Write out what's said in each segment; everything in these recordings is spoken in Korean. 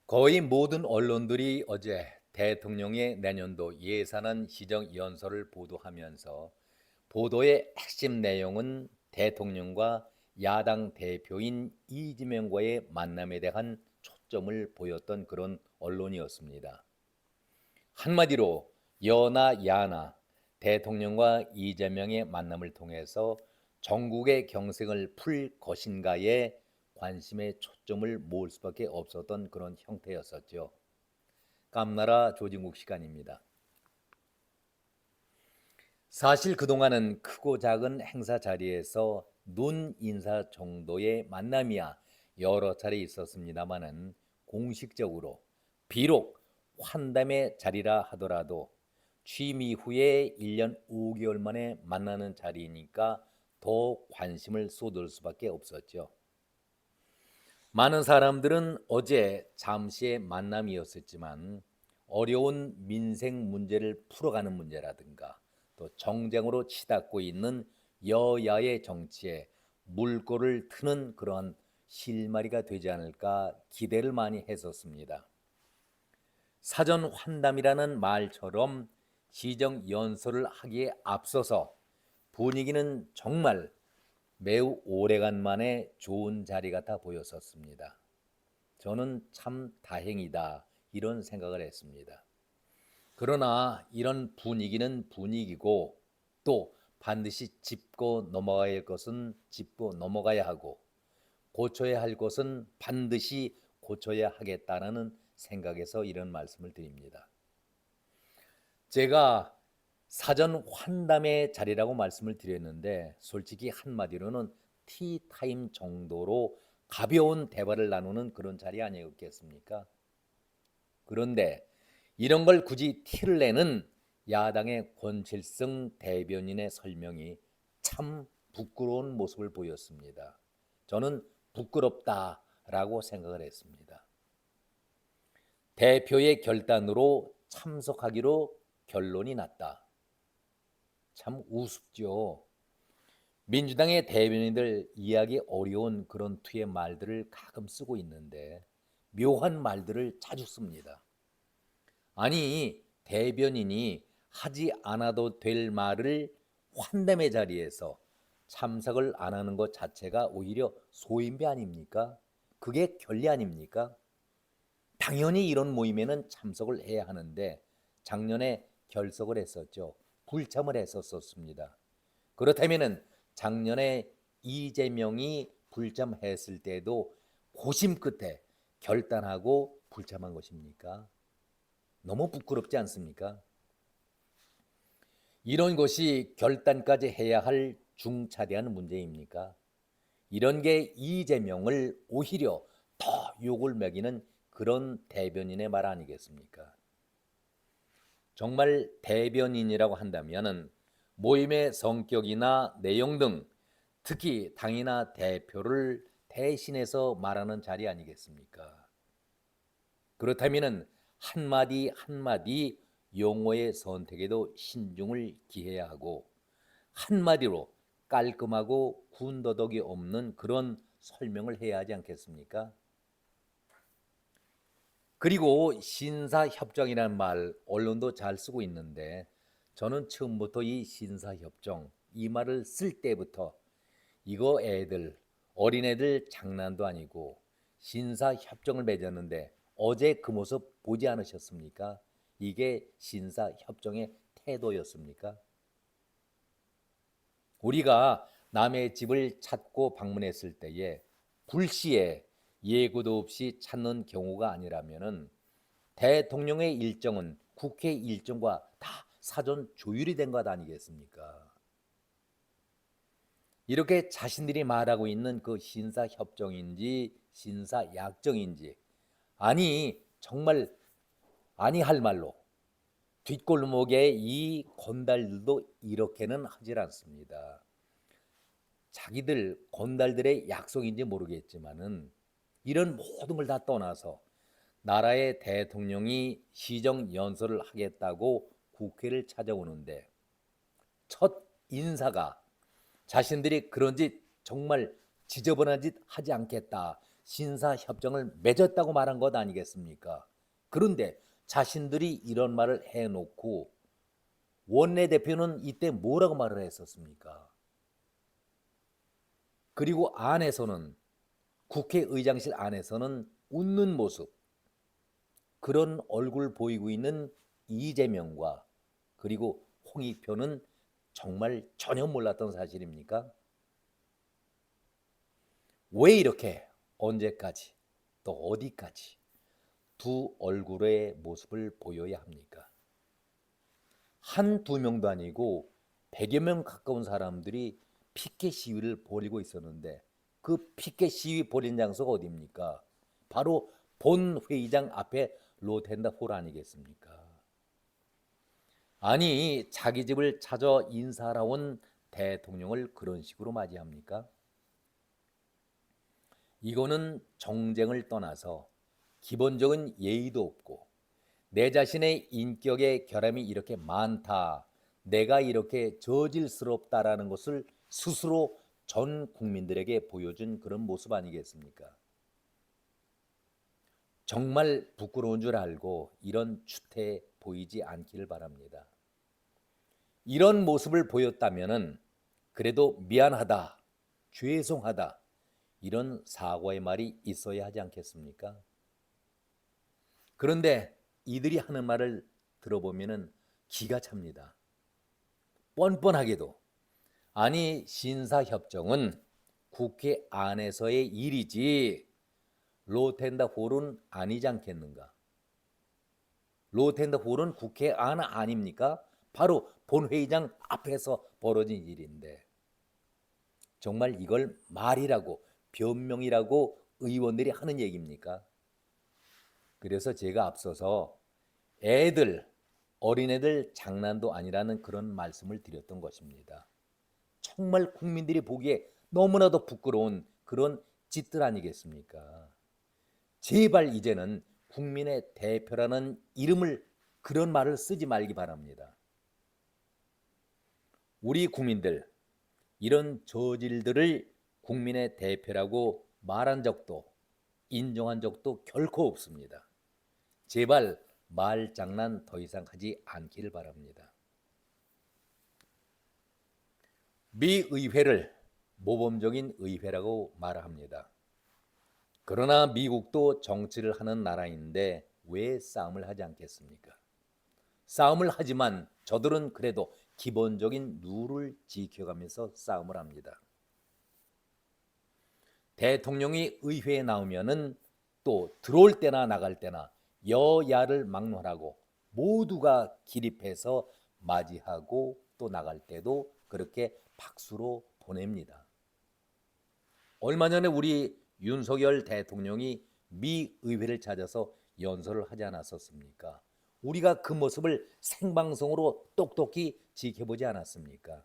거의 모든 언론들이 어제 대통령의 내년도 예산안 시정연설을 보도하면서 보도의 핵심 내용은 대통령과 야당 대표인 이재명과의 만남에 대한 초점을 보였던 그런 언론이었습니다. 한마디로 여나 야나 대통령과 이재명의 만남을 통해서 전국의 경색을 풀 것인가에 관심의 초점을 모을 수밖에 없었던 그런 형태였었죠. 깜나라 조진국 시간입니다. 사실 그동안은 크고 작은 행사 자리에서 눈 인사 정도의 만남이야 여러 차례 있었습니다마는 공식적으로 비록 환담의 자리라 하더라도 취임 이후에 1년 5개월 만에 만나는 자리니까 더 관심을 쏟을 수밖에 없었죠. 많은 사람들은 어제 잠시의 만남이었었지만 어려운 민생 문제를 풀어가는 문제라든가 또 정쟁으로 치닫고 있는 여야의 정치에 물꼬를 트는 그러한 실마리가 되지 않을까 기대를 많이 했었습니다. 사전 환담이라는 말처럼 시정 연설을 하기에 앞서서 분위기는 정말 매우 오래간만에 좋은 자리 같아 보였었습니다. 저는 참 다행이다 이런 생각을 했습니다. 그러나 이런 분위기는 분위기고 또 반드시 짚고 넘어가야 할 것은 짚고 넘어가야 하고 고쳐야 할 것은 반드시 고쳐야 하겠다는 생각에서 이런 말씀을 드립니다. 제가 사전 환담의 자리라고 말씀을 드렸는데 솔직히 한마디로는 티타임 정도로 가벼운 대화를 나누는 그런 자리 아니었겠습니까? 그런데 이런 걸 굳이 티를 내는 야당의 권칠성 대변인의 설명이 참 부끄러운 모습을 보였습니다. 저는 부끄럽다라고 생각을 했습니다. 대표의 결단으로 참석하기로 결론이 났다. 참 우습죠. 민주당의 대변인들 이해하기 어려운 그런 투의 말들을 가끔 쓰고 있는데 묘한 말들을 자주 씁니다. 아니, 대변인이 하지 않아도 될 말을 환담의 자리에서 참석을 안 하는 것 자체가 오히려 소인배 아닙니까? 그게 결례 아닙니까? 당연히 이런 모임에는 참석을 해야 하는데 작년에 결석을 했었죠. 불참을 했었습니다. 그렇다면 작년에 이재명이 불참했을 때도 고심 끝에 결단하고 불참한 것입니까? 너무 부끄럽지 않습니까? 이런 것이 결단까지 해야 할 중차대한 문제입니까? 이런 게 이재명을 오히려 더 욕을 먹이는 그런 대변인의 말 아니겠습니까? 정말 대변인이라고 한다면 모임의 성격이나 내용 등 특히 당이나 대표를 대신해서 말하는 자리 아니겠습니까? 그렇다면 한마디 한마디 용어의 선택에도 신중을 기해야 하고 한마디로 깔끔하고 군더더기 없는 그런 설명을 해야 하지 않겠습니까? 그리고 신사협정이라는 말 언론도 잘 쓰고 있는데 저는 처음부터 이 신사협정 이 말을 쓸 때부터 이거 애들 어린애들 장난도 아니고 신사협정을 맺었는데 어제 그 모습 보지 않으셨습니까? 이게 신사협정의 태도였습니까? 우리가 남의 집을 찾고 방문했을 때에 불시에 예고도 없이 찾는 경우가 아니라면은 대통령의 일정은 국회 일정과 다 사전 조율이 된 것 아니겠습니까? 이렇게 자신들이 말하고 있는 그 신사협정인지 신사약정인지 아니 정말 아니 할 말로 뒷골목에 이 건달들도 이렇게는 하질 않습니다. 자기들 건달들의 약속인지 모르겠지만은 이런 모든 걸 다 떠나서 나라의 대통령이 시정 연설을 하겠다고 국회를 찾아오는데 첫 인사가 자신들이 그런 짓 정말 지저분한 짓 하지 않겠다 신사협정을 맺었다고 말한 것 아니겠습니까? 그런데 자신들이 이런 말을 해놓고 원내대표는 이때 뭐라고 말을 했었습니까? 그리고 안에서는 국회의장실 안에서는 웃는 모습, 그런 얼굴 보이고 있는 이재명과 그리고 홍익표는 정말 전혀 몰랐던 사실입니까? 왜 이렇게 언제까지 또 어디까지 두 얼굴의 모습을 보여야 합니까? 한두 명도 아니고 100여 명 가까운 사람들이 피켓 시위를 벌이고 있었는데 그 피켓 시위 벌인 장소가 어디입니까? 바로 본회의장 앞에 로텐다 홀 아니겠습니까? 아니, 자기 집을 찾아 인사하러 온 대통령을 그런 식으로 맞이합니까? 이거는 정쟁을 떠나서 기본적인 예의도 없고 내 자신의 인격의 결함이 이렇게 많다, 내가 이렇게 저질스럽다라는 것을 스스로 전 국민들에게 보여준 그런 모습 아니겠습니까? 정말 부끄러운 줄 알고 이런 추태 보이지 않기를 바랍니다. 이런 모습을 보였다면은 그래도 미안하다, 죄송하다, 이런 사과의 말이 있어야 하지 않겠습니까? 그런데 이들이 하는 말을 들어보면은 기가 찹니다. 뻔뻔하게도 아니, 신사협정은 국회 안에서의 일이지 로텐다 홀은 아니지 않겠는가? 로텐다 홀은 국회 안 아닙니까? 바로 본회의장 앞에서 벌어진 일인데 정말 이걸 말이라고 변명이라고 의원들이 하는 얘기입니까? 그래서 제가 앞서서 애들, 어린애들 장난도 아니라는 그런 말씀을 드렸던 것입니다. 정말 국민들이 보기에 너무나도 부끄러운 그런 짓들 아니겠습니까? 제발 이제는 국민의 대표라는 이름을 그런 말을 쓰지 말기 바랍니다. 우리 국민들 이런 저질들을 국민의 대표라고 말한 적도 인정한 적도 결코 없습니다. 제발 말장난 더 이상 하지 않기를 바랍니다. 미 의회를 모범적인 의회라고 말합니다. 그러나 미국도 정치를 하는 나라인데 왜 싸움을 하지 않겠습니까? 싸움을 하지만 저들은 그래도 기본적인 룰을 지켜가면서 싸움을 합니다. 대통령이 의회에 나오면은 또 들어올 때나 나갈 때나 여야를 막론하고 모두가 기립해서 맞이하고 또 나갈 때도 그렇게 박수로 보냅니다. 얼마 전에 우리 윤석열 대통령이 미 의회를 찾아서 연설을 하지 않았었습니까? 우리가 그 모습을 생방송으로 똑똑히 지켜보지 않았습니까?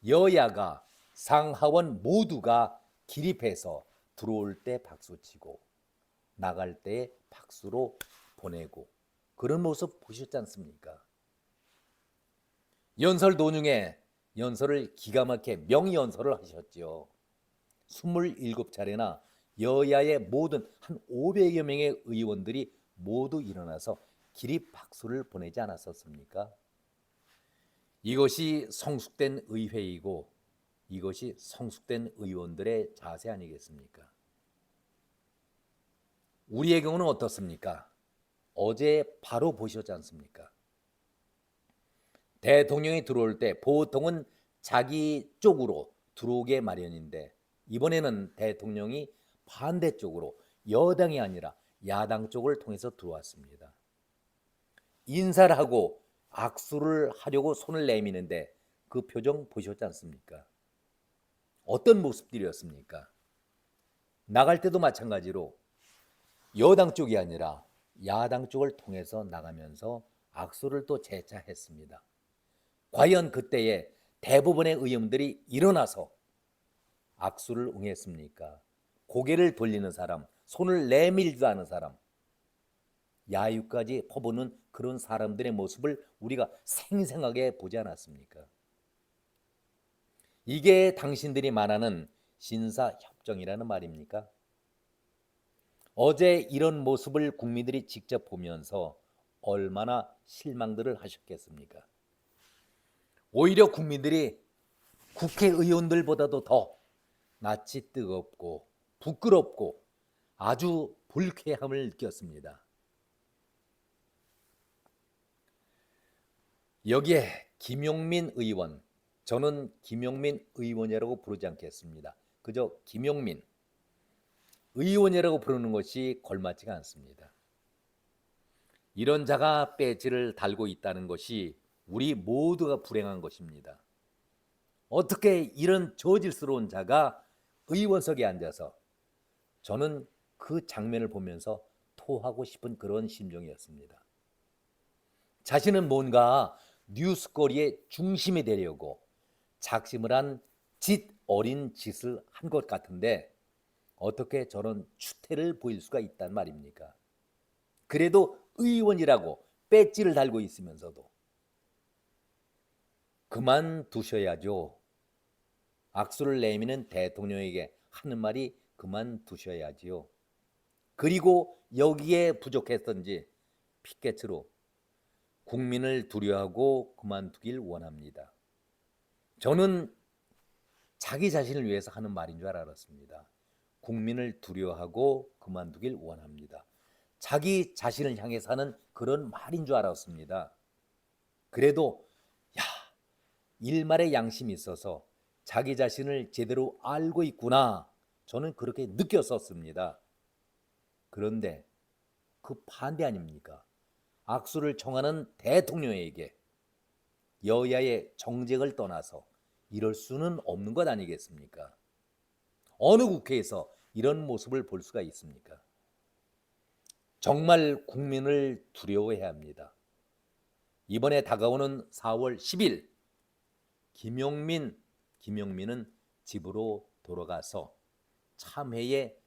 여야가 상하원 모두가 기립해서 들어올 때 박수치고 나갈 때 박수로 보내고 그런 모습 보셨지 않습니까? 연설 도중에 연설을 기가 막히게 명연설을 하셨죠. 27차례나 여야의 모든 한 500여 명의 의원들이 모두 일어나서 기립 박수를 보내지 않았었습니까? 이것이 성숙된 의회이고 이것이 성숙된 의원들의 자세 아니겠습니까? 우리의 경우는 어떻습니까? 어제 바로 보셨지 않습니까? 대통령이 들어올 때 보통은 자기 쪽으로 들어오게 마련인데 이번에는 대통령이 반대쪽으로 여당이 아니라 야당 쪽을 통해서 들어왔습니다. 인사를 하고 악수를 하려고 손을 내미는데 그 표정 보셨지 않습니까? 어떤 모습들이었습니까? 나갈 때도 마찬가지로 여당 쪽이 아니라 야당 쪽을 통해서 나가면서 악수를 또 재차 했습니다. 과연 그때에 대부분의 의원들이 일어나서 악수를 응했습니까? 고개를 돌리는 사람, 손을 내밀지도 않은 사람, 야유까지 퍼부는 그런 사람들의 모습을 우리가 생생하게 보지 않았습니까? 이게 당신들이 말하는 신사협정이라는 말입니까? 어제 이런 모습을 국민들이 직접 보면서 얼마나 실망들을 하셨겠습니까? 오히려 국민들이 국회의원들보다도 더 낯이 뜨겁고 부끄럽고 아주 불쾌함을 느꼈습니다. 여기에 김용민 의원, 저는 김용민 의원이라고 부르지 않겠습니다. 그저 김용민 의원이라고 부르는 것이 걸맞지가 않습니다. 이런 자가 배지를 달고 있다는 것이 우리 모두가 불행한 것입니다. 어떻게 이런 저질스러운 자가 의원석에 앉아서, 저는 그 장면을 보면서 토하고 싶은 그런 심정이었습니다. 자신은 뭔가 뉴스거리의 중심이 되려고 작심을 한 짓 어린 짓을 한 것 같은데 어떻게 저런 추태를 보일 수가 있단 말입니까? 그래도 의원이라고 배지를 달고 있으면서도 그만두셔야죠. 악수를 내미는 대통령에게 하는 말이 그만두셔야지요. 그리고 여기에 부족했던지 피켓으로 국민을 두려워하고 그만두길 원합니다. 저는 자기 자신을 위해서 하는 말인 줄 알았습니다. 국민을 두려워하고 그만두길 원합니다. 자기 자신을 향해서 하는 그런 말인 줄 알았습니다. 그래도 야, 일말의 양심이 있어서 자기 자신을 제대로 알고 있구나, 저는 그렇게 느꼈었습니다. 그런데 그 반대 아닙니까? 악수를 청하는 대통령에게 여야의 정쟁을 떠나서 이럴 수는 없는 것 아니겠습니까? 어느 국회에서 이런 모습을 볼 수가 있습니까? 정말 국민을 두려워해야 합니다. 이번에 다가오는 4월 10일 김용민은 집으로 돌아가서 참회의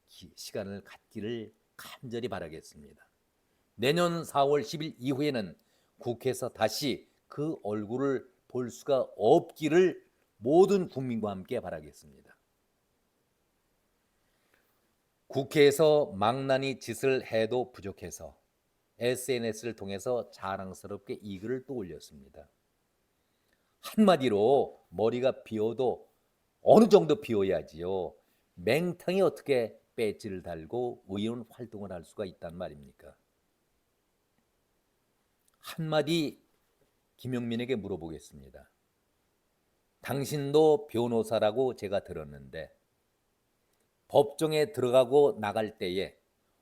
시간을 갖기를 간절히 바라겠습니다. 내년 4월 10일 이후에는 국회에서 다시 그 얼굴을 볼 수가 없기를 모든 국민과 함께 바라겠습니다. 국회에서 망나니 짓을 해도 부족해서 SNS를 통해서 자랑스럽게 이 글을 또 올렸습니다. 한마디로 머리가 비어도 어느 정도 비어야지요. 맹탕이 어떻게 배지를 달고 의원 활동을 할 수가 있단 말입니까? 한마디 김용민에게 물어보겠습니다. 당신도 변호사라고 제가 들었는데 법정에 들어가고 나갈 때에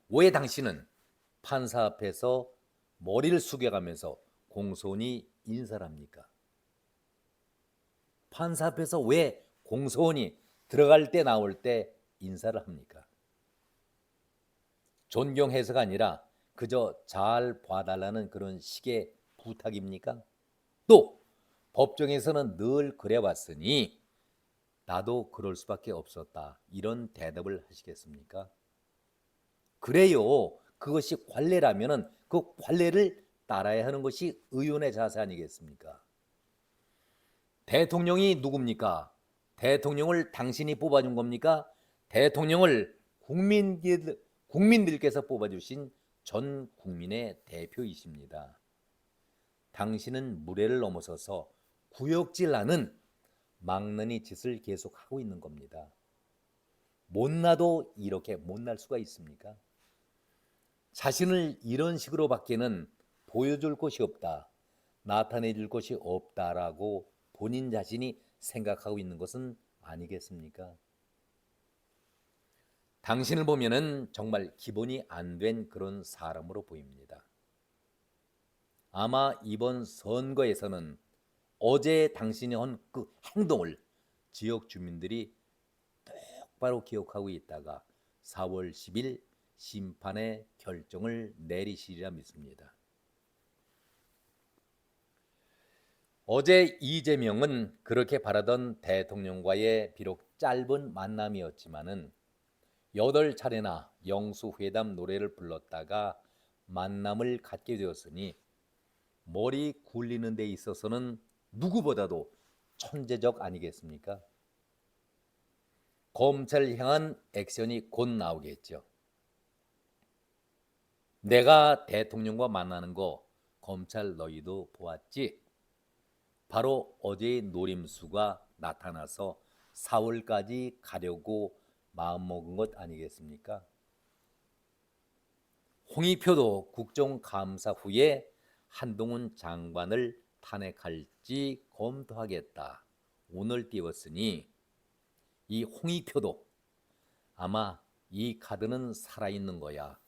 왜 당신은 판사 앞에서 머리를 숙여가면서 공소원이 인사를 합니까? 판사 앞에서 왜 공소원이 들어갈 때 나올 때 인사를 합니까? 존경해서가 아니라 그저 잘 봐달라는 그런 식의 부탁입니까? 또 법정에서는 늘 그래왔으니 나도 그럴 수밖에 없었다, 이런 대답을 하시겠습니까? 그래요. 그것이 관례라면 그 관례를 따라야 하는 것이 의원의 자세 아니겠습니까? 대통령이 누굽니까? 대통령을 당신이 뽑아준 겁니까? 대통령을 국민들께서 뽑아주신 전 국민의 대표이십니다. 당신은 무례를 넘어서서 구역질하는 망나니 짓을 계속하고 있는 겁니다. 못나도 이렇게 못날 수가 있습니까? 자신을 이런 식으로 밖에는 보여줄 것이 없다, 나타내줄 것이 없다라고 본인 자신이 생각하고 있는 것은 아니겠습니까? 당신을 보면은 정말 기본이 안 된 그런 사람으로 보입니다. 아마 이번 선거에서는 어제 당신이 한 그 행동을 지역 주민들이 똑바로 기억하고 있다가 4월 10일 심판의 결정을 내리시리라 믿습니다. 어제 이재명은 그렇게 바라던 대통령과의 비록 짧은 만남이었지만은 8차례나 영수회담 노래를 불렀다가 만남을 갖게 되었으니 머리 굴리는 데 있어서는 누구보다도 천재적 아니겠습니까? 검찰을 향한 액션이 곧 나오겠죠. 내가 대통령과 만나는 거 검찰 너희도 보았지? 바로 어제의 노림수가 나타나서 4월까지 가려고 마음먹은 것 아니겠습니까? 홍익표도 국정감사 후에 한동훈 장관을 탄핵할지 검토하겠다. 오늘 띄웠으니 이 홍익표도 아마 이 카드는 살아있는 거야.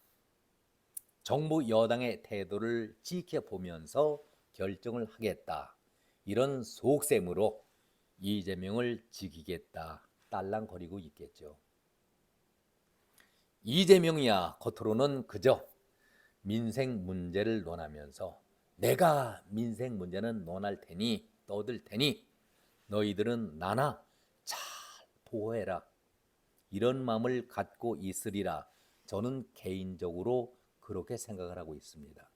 정부 여당의 태도를 지켜보면서 결정을 하겠다. 이런 속셈으로 이재명을 지키겠다. 딸랑거리고 있겠죠. 이재명이야 겉으로는 그저 민생 문제를 논하면서 내가 민생 문제는 논할 테니 떠들 테니 너희들은 나나 잘 보호해라. 이런 마음을 갖고 있으리라. 저는 개인적으로 그렇게 생각을 하고 있습니다.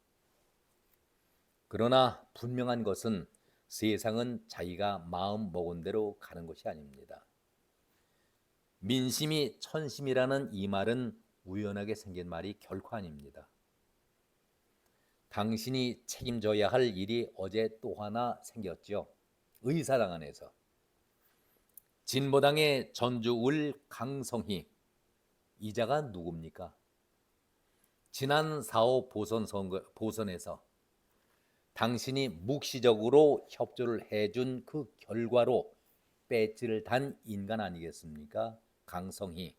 그러나 분명한 것은 세상은 자기가 마음 먹은 대로 가는 것이 아닙니다. 민심이 천심이라는 이 말은 우연하게 생긴 말이 결코 아닙니다. 당신이 책임져야 할 일이 어제 또 하나 생겼죠. 의사당 안에서. 진보당의 전주울 강성희 이자가 누굽니까? 지난 4.5 보선에서 당신이 묵시적으로 협조를 해준 그 결과로 배지를 단 인간 아니겠습니까? 강성희.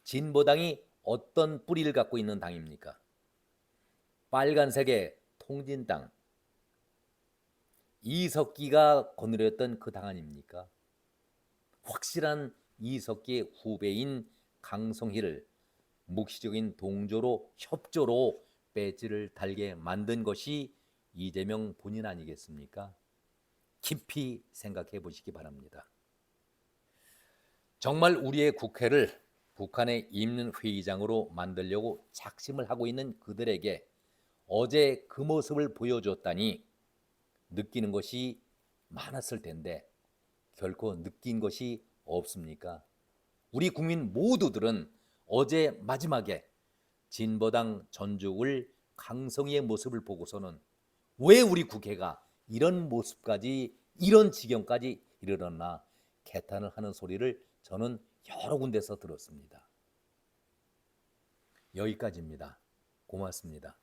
진보당이 어떤 뿌리를 갖고 있는 당입니까? 빨간색의 통진당. 이석기가 거느렸던 그 당 아닙니까? 확실한 이석기의 후배인 강성희를 묵시적인 동조로 협조로 배지를 달게 만든 것이 이재명 본인 아니겠습니까? 깊이 생각해 보시기 바랍니다. 정말 우리의 국회를 북한의 인민회의장으로 만들려고 작심을 하고 있는 그들에게 어제 그 모습을 보여줬다니 느끼는 것이 많았을 텐데 결코 느낀 것이 없습니까? 우리 국민 모두들은 어제 마지막에 진보당 전주울 강성희의 모습을 보고서는 왜 우리 국회가 이런 모습까지 이런 지경까지 이르렀나 개탄을 하는 소리를 저는 여러 군데서 들었습니다. 여기까지입니다. 고맙습니다.